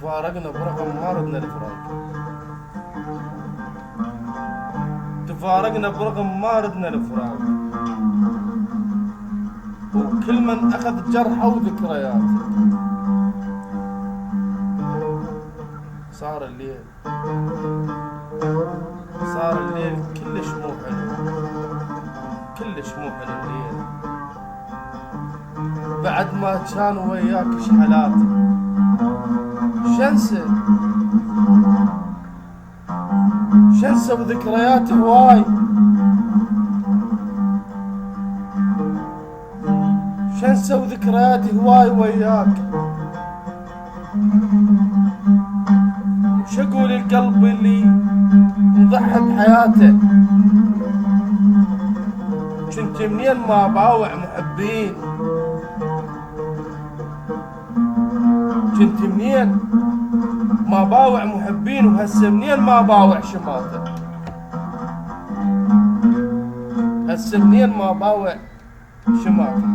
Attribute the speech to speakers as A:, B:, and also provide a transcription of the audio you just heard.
A: تفارقنا برقم ما ردنا الفراق، تفارقنا برقم ما ردنا الفراق، وكل من أخذ جرحه وذكريات. صار الليل كلش مو حلو، كلش مو حلو الليل، بعد ما كان وياك شحلاتي شنسة وذكرياتي هواي، شنسة وذكرياتي هواي وياك. وش اقول القلب اللي مضحي بحياته، كنت منين ما باوع محبين، كنت منين ما باوع محبين، وهسه منين ما باوع شماته، هسه منين ما باوع شماته.